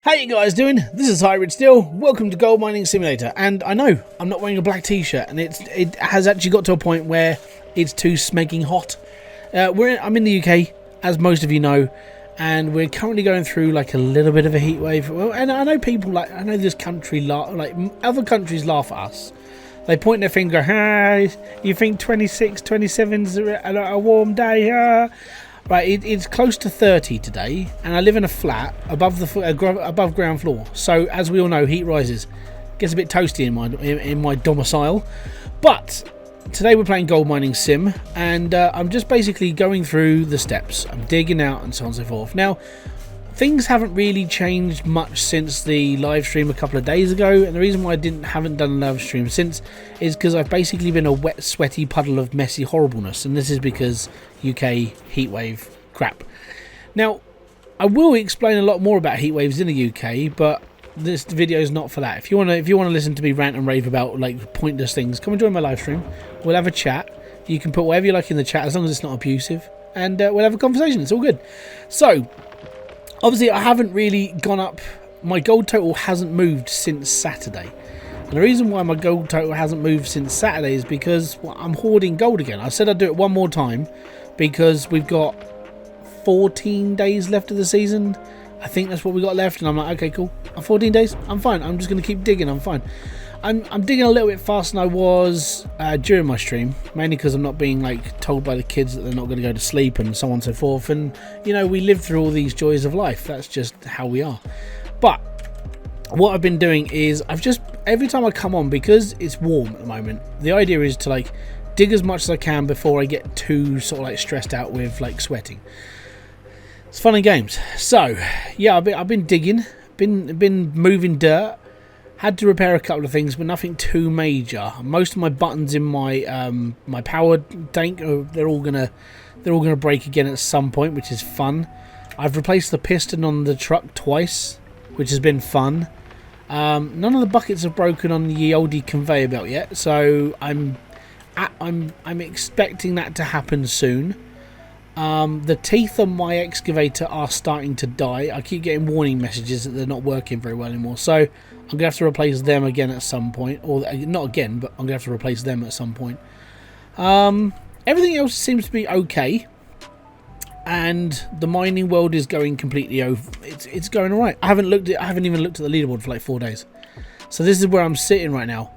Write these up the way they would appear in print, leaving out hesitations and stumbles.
How you guys doing? This is Hybridsteel. Welcome to Gold Mining Simulator. And I know I'm not wearing a black t-shirt, and it has actually got to a point where it's too smegging hot. I'm in the UK, as most of you know, and we're currently going through like a little bit of a heat wave. Well, and I know people I know this country like other countries laugh at us. They point their finger, "Hey, you think 26, 27's a warm day?" Right, it's close to 30 today, and I live in a flat above above ground floor. So, as we all know, heat rises. Gets a bit toasty in my domicile. But today we're playing Gold Mining Sim, and I'm just basically going through the steps. I'm digging out and so on and so forth. Now, things haven't really changed much since the live stream a couple of days ago, and the reason why I haven't done a live stream since is because I've basically been a wet, sweaty puddle of messy horribleness, and this is because UK heatwave crap. Now, I will explain a lot more about heatwaves in the UK, but this video is not for that. If you want to listen to me rant and rave about like pointless things, come and join my live stream. We'll have a chat. You can put whatever you like in the chat as long as it's not abusive, and we'll have a conversation. It's all good. So, obviously, I haven't really gone up. My gold total hasn't moved since Saturday. And the reason why my gold total hasn't moved since Saturday is because I'm hoarding gold again. I said I'd do it one more time because we've got 14 days left of the season. I think that's what we got left. And I'm like, okay, cool. 14 days. I'm fine. I'm just going to keep digging. I'm fine. I'm digging a little bit faster than I was during my stream, mainly because I'm not being like told by the kids that they're not going to go to sleep and so on and so forth. And you know, we live through all these joys of life. That's just how we are. But what I've been doing is every time I come on, because it's warm at the moment, the idea is to like dig as much as I can before I get too sort of like stressed out with like sweating. It's fun and games. So yeah, I've been digging, been moving dirt. Had to repair a couple of things, but nothing too major. Most of my buttons in my my power tank, they're all gonna break again at some point, which is fun. I've replaced the piston on the truck twice, which has been fun. None of the buckets have broken on the oldie conveyor belt yet, so I'm expecting that to happen soon. The teeth on my excavator are starting to die. I keep getting warning messages that they're not working very well anymore, so I'm going to have to replace them again at some point. Or not again, but I'm going to have to replace them at some point. Everything else seems to be okay. And the mining world is going completely over. It's going alright. I haven't even looked at the leaderboard for like 4 days. So this is where I'm sitting right now.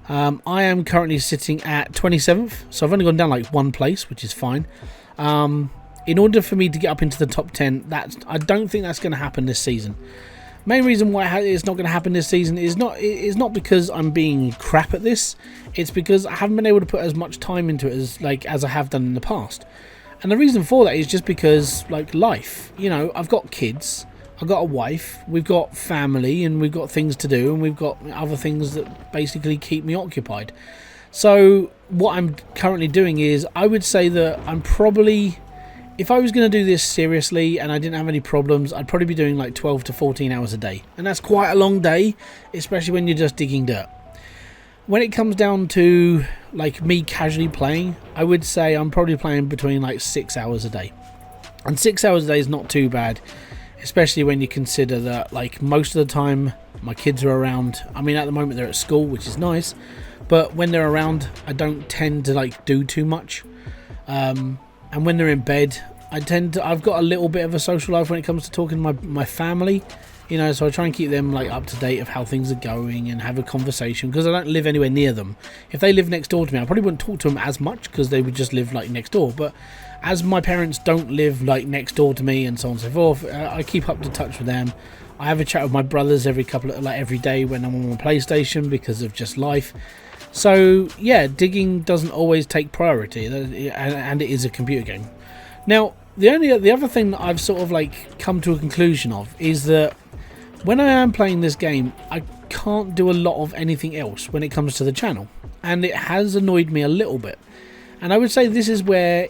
I am currently sitting at 27th. So I've only gone down like one place, which is fine. In order for me to get up into the top 10, I don't think that's going to happen this season. Main reason why it's not going to happen this season is not because I'm being crap at this. It's because I haven't been able to put as much time into it as I have done in the past. And the reason for that is just because like life. You know, I've got kids, I've got a wife, we've got family, and we've got things to do, and we've got other things that basically keep me occupied. So what I'm currently doing is, I would say that I'm probably, if I was going to do this seriously and I didn't have any problems, I'd probably be doing like 12 to 14 hours a day. And that's quite a long day, especially when you're just digging dirt. When it comes down to like me casually playing, I would say I'm probably playing between like 6 hours a day. And 6 hours a day is not too bad, especially when you consider that like most of the time my kids are around. I mean, at the moment they're at school, which is nice. But when they're around, I don't tend to like do too much. And when they're in bed, I've got a little bit of a social life when it comes to talking to my family. You know, so I try and keep them like up to date of how things are going and have a conversation, because I don't live anywhere near them. If they live next door to me, I probably wouldn't talk to them as much because they would just live like next door. But as my parents don't live like next door to me and so on and so forth, I keep up to touch with them. I have a chat with my brothers every day when I'm on my PlayStation because of just life. So yeah, digging doesn't always take priority, and it is a computer game. Now, the other thing that I've sort of like come to a conclusion of is that when I am playing this game, I can't do a lot of anything else when it comes to the channel, and it has annoyed me a little bit. And I would say this is where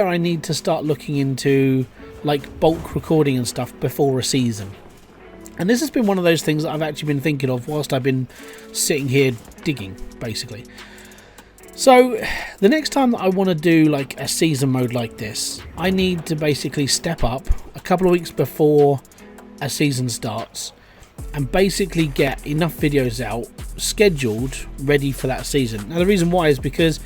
I need to start looking into like bulk recording and stuff before a season. And this has been one of those things that I've actually been thinking of whilst I've been sitting here digging, basically. So the next time that I want to do like a season mode like this, I need to basically step up a couple of weeks before a season starts and basically get enough videos out, scheduled, ready for that season. Now the reason why is because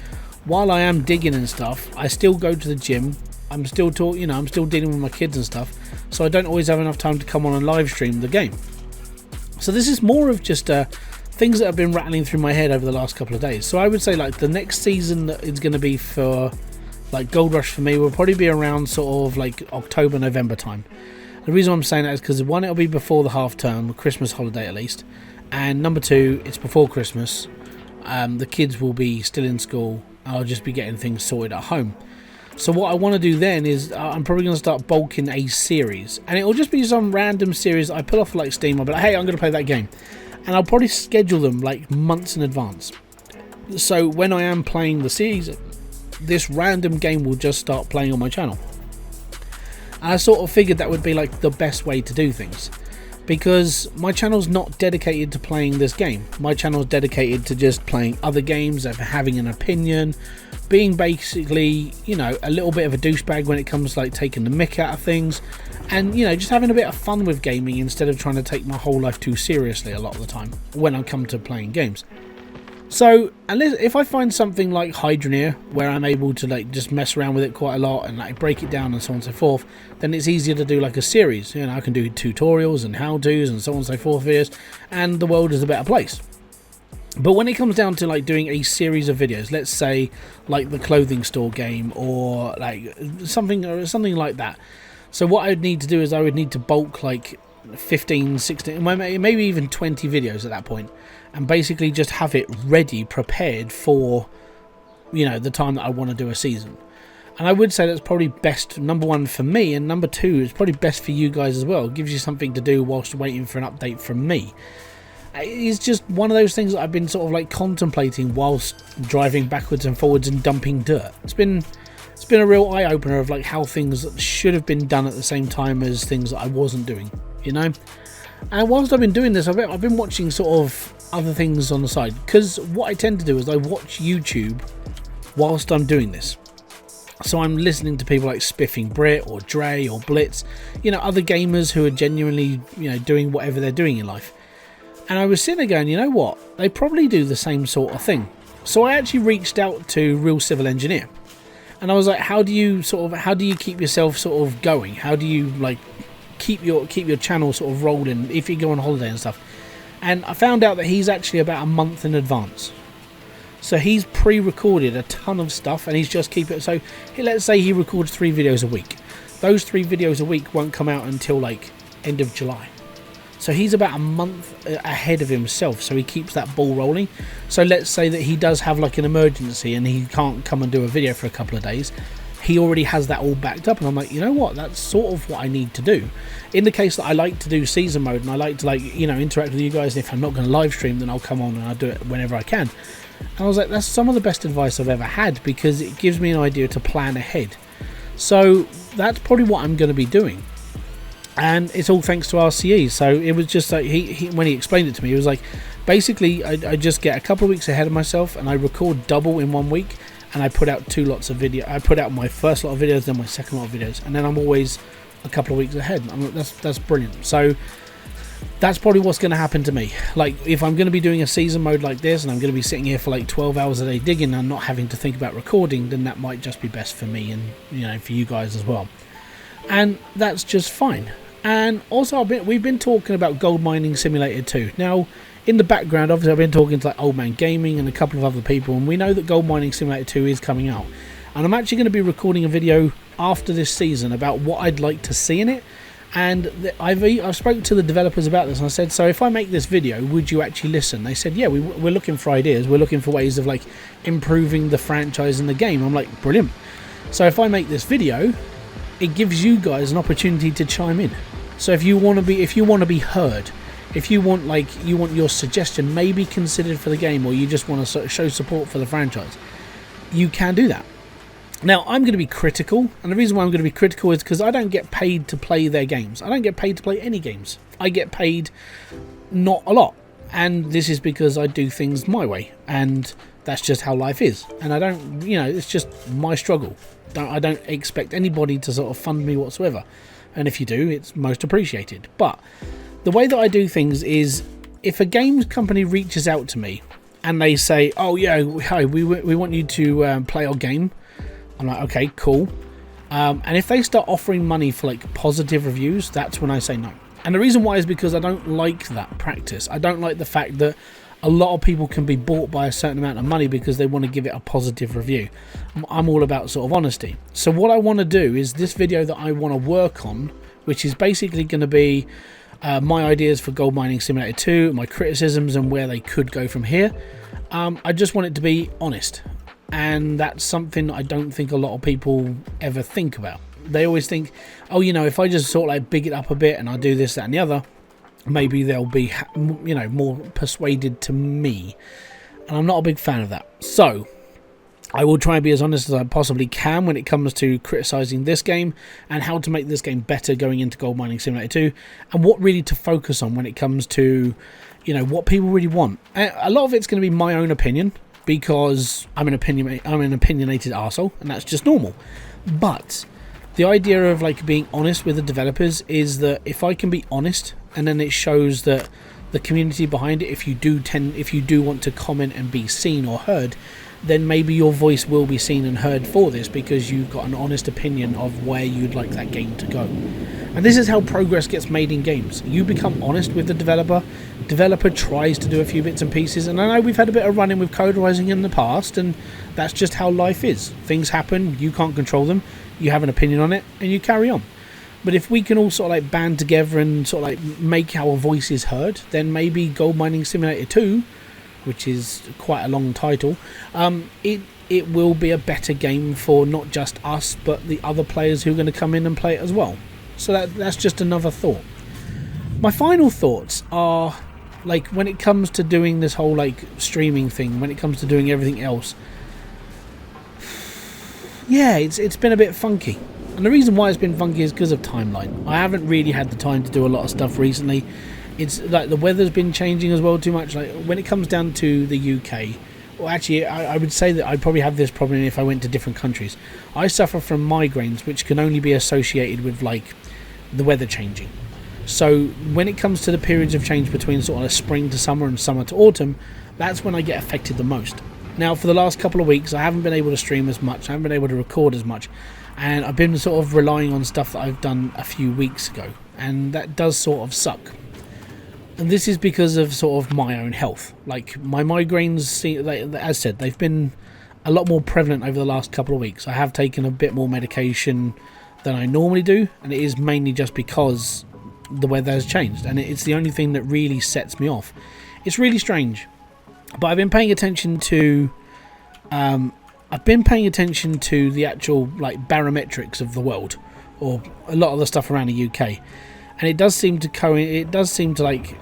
while I am digging and stuff, I still go to the gym. I'm still I'm still dealing with my kids and stuff, so I don't always have enough time to come on and live stream the game. So this is more of just things that have been rattling through my head over the last couple of days. So I would say like the next season that is going to be for like Gold Rush for me will probably be around sort of like October, November time. The reason I'm saying that is because one, it'll be before the half term, Christmas holiday at least, and number two, it's before Christmas. The kids will be still in school. I'll just be getting things sorted at home. So what I want to do then is I'm probably going to start bulking a series, and it'll just be some random series I pull off like Steam. I'll be like, hey, I'm going to play that game, and I'll probably schedule them like months in advance. So when I am playing the season, this random game will just start playing on my channel. I sort of figured that would be like the best way to do things, because my channel's not dedicated to playing this game. My channel's dedicated to just playing other games, of having an opinion, being basically, you know, a little bit of a douchebag when it comes to like taking the mick out of things, and, you know, just having a bit of fun with gaming instead of trying to take my whole life too seriously a lot of the time when I come to playing games. So, unless if I find something like Hybridsteel where I'm able to like just mess around with it quite a lot and like break it down and so on and so forth, then it's easier to do like a series. You know, I can do tutorials and how-tos and so on and so forth videos, and the world is a better place. But when it comes down to like doing a series of videos, let's say like the clothing store game or like something like that. So what I would need to do is I would need to bulk like 15, 16, maybe even 20 videos at that point, and basically just have it ready, prepared for, you know, the time that I want to do a season. And I would say that's probably best, number one, for me, and number two, is probably best for you guys as well. It gives you something to do whilst waiting for an update from me. It's just one of those things that I've been sort of like contemplating whilst driving backwards and forwards and dumping dirt. It's been a real eye-opener of like how things should have been done at the same time as things that I wasn't doing, you know. And whilst I've been doing this, I've been watching sort of other things on the side, because what I tend to do is I watch YouTube whilst I'm doing this. So I'm listening to people like Spiffing Brit or Dre or Blitz, you know, other gamers who are genuinely, you know, doing whatever they're doing in life. And I was sitting there going, you know what, they probably do the same sort of thing. So I actually reached out to Real Civil Engineer, and I was like, how do you keep yourself sort of going? How do you like keep your channel sort of rolling if you go on holiday and stuff? And I found out that he's actually about a month in advance. So he's pre-recorded a ton of stuff, and he's just keeping it. So let's say he records 3 videos a week. Those 3 videos a week won't come out until like end of July. So he's about a month ahead of himself, so he keeps that ball rolling. So let's say that he does have like an emergency and he can't come and do a video for a couple of days. He already has that all backed up, and I'm like, you know what, that's sort of what I need to do. In the case that I like to do season mode and I like to, like, you know, interact with you guys, and if I'm not going to live stream, then I'll come on and I'll do it whenever I can. And I was like, that's some of the best advice I've ever had, because it gives me an idea to plan ahead. So that's probably what I'm going to be doing. And it's all thanks to RCE. So it was just like, he when he explained it to me, he was like, basically I just get a couple of weeks ahead of myself and I record double in 1 week, and I put out 2 lots of video. I put out my first lot of videos, then my second lot of videos, and then I'm always a couple of weeks ahead. That's brilliant. So that's probably what's going to happen to me. Like, if I'm going to be doing a season mode like this, and I'm going to be sitting here for like 12 hours a day digging and not having to think about recording, then that might just be best for me, and, you know, for you guys as well. And that's just fine. And also, we've been talking about Gold Mining Simulator 2. Now, in the background, obviously, I've been talking to like Old Man Gaming and a couple of other people, and we know that Gold Mining Simulator 2 is coming out. And I'm actually going to be recording a video after this season about what I'd like to see in it. And I've spoken to the developers about this, and I said, so if I make this video, would you actually listen? They said, yeah, we're looking for ideas. We're looking for ways of like improving the franchise and the game. I'm like, brilliant. So if I make this video, it gives you guys an opportunity to chime in. So if you want to be heard, if you want your suggestion maybe considered for the game, or you just want to show support for the franchise, you can do that. Now, I'm going to be critical, and the reason why I'm going to be critical is because I don't get paid to play their games. I don't get paid to play any games. I get paid not a lot, and this is because I do things my way, and that's just how life is. And I don't, you know, it's just my struggle. I don't expect anybody to sort of fund me whatsoever. and if you do, it's most appreciated. But the way that I do things is, if a games company reaches out to me and they say, oh yeah, hi, we want you to play our game, I'm like, okay, cool. And if they start offering money for like positive reviews, that's when I say no. And the reason why is because I don't like that practice. I don't like the fact that a lot of people can be bought by a certain amount of money because they want to give it a positive review. I'm all about sort of honesty. So what I want to do is this video that I want to work on, which is basically going to be my ideas for Gold Mining Simulator 2, my criticisms and where they could go from here. I just want it to be honest. And that's something I don't think a lot of people ever think about. They always think, oh, you know, if I just sort of like big it up a bit and I do this, that and the other, maybe they'll be, you know, more persuaded to me. And I'm not a big fan of that. So I will try and be as honest as I possibly can when it comes to criticizing this game and how to make this game better going into Gold Mining Simulator 2, and what really to focus on when it comes to, you know, what people really want. A lot of it's going to be my own opinion, because I'm an opinionated arsehole, and that's just normal. But the idea of like being honest with the developers is that if I can be honest, and then it shows that the community behind it, if you do want to comment and be seen or heard, then maybe your voice will be seen and heard for this, because you've got an honest opinion of where you'd like that game to go. And this is how progress gets made in games. You become honest with the developer tries to do a few bits and pieces, and I know we've had a bit of run-in with code rising in the past, and that's just how life is. Things happen, you can't control them, you have an opinion on it, and you carry on. But if we can all sort of like band together and sort of like make our voices heard, then maybe Gold Mining Simulator 2, which is quite a long title, it will be a better game for not just us, but the other players who are going to come in and play it as well. So that's just another thought. My final thoughts are, like, when it comes to doing this whole like streaming thing, when it comes to doing everything else, yeah, it's been a bit funky. And the reason why it's been funky is because of timeline. I haven't really had the time to do a lot of stuff recently. It's like the weather's been changing as well too much. Like when it comes down to the UK, well, actually I would say that I'd probably have this problem if I went to different countries. I suffer from migraines, which can only be associated with like the weather changing. So when it comes to the periods of change between sort of spring to summer and summer to autumn, that's when I get affected the most. Now for the last couple of weeks I haven't been able to stream as much, I haven't been able to record as much, and I've been sort of relying on stuff that I've done a few weeks ago, and that does sort of suck. And this is because of sort of my own health. Like my migraines, as said, they've been a lot more prevalent over the last couple of weeks. I have taken a bit more medication than I normally do, and it is mainly just because the weather has changed, and it's the only thing that really sets me off. It's really strange, but I've been paying attention to the actual like barometrics of the world, or a lot of the stuff around the UK, and it does seem to like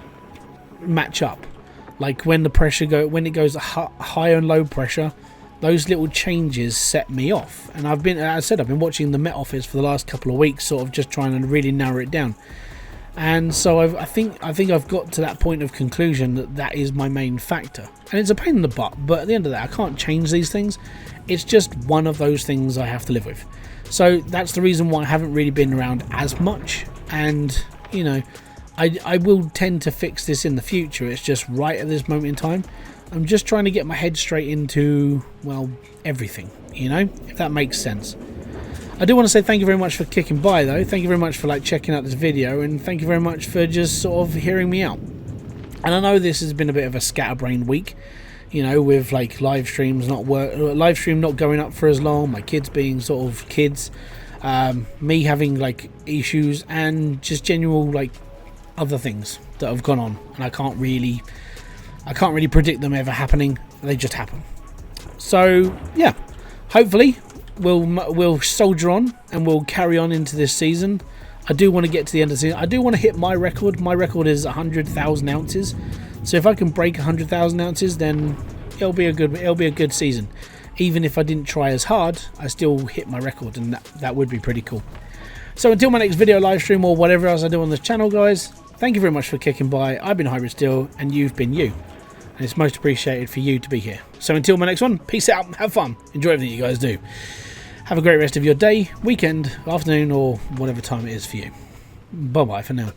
match up. Like when it goes high and low pressure, those little changes set me off. And I've been watching the Met Office for the last couple of weeks, sort of just trying to really narrow it down. And so I think I've got to that point of conclusion that is my main factor. And it's a pain in the butt, but at the end of that, I can't change these things. It's just one of those things I have to live with. So that's the reason why I haven't really been around as much. And, you know, I will tend to fix this in the future. It's just right at this moment in time, I'm just trying to get my head straight into, well, everything, you know, if that makes sense. I do want to say thank you very much for kicking by, though. Thank you very much for like checking out this video, and thank you very much for just sort of hearing me out. And I know this has been a bit of a scatterbrained week, you know, with like live stream not going up for as long, my kids being sort of kids, me having like issues, and just general like other things that have gone on, and I can't really predict them ever happening. They just happen. So yeah, hopefully we'll soldier on and we'll carry on into this season. I do want to get to the end of the season. I do want to hit my record. My record is 100,000 ounces. So if I can break 100,000 ounces, then it'll be a good season. Even if I didn't try as hard, I still hit my record, and that would be pretty cool. So until my next video, live stream, or whatever else I do on this channel, guys, thank you very much for kicking by. I've been Hybridsteel, and you've been you. And it's most appreciated for you to be here. So until my next one, peace out, have fun, enjoy everything you guys do. Have a great rest of your day, weekend, afternoon, or whatever time it is for you. Bye bye for now.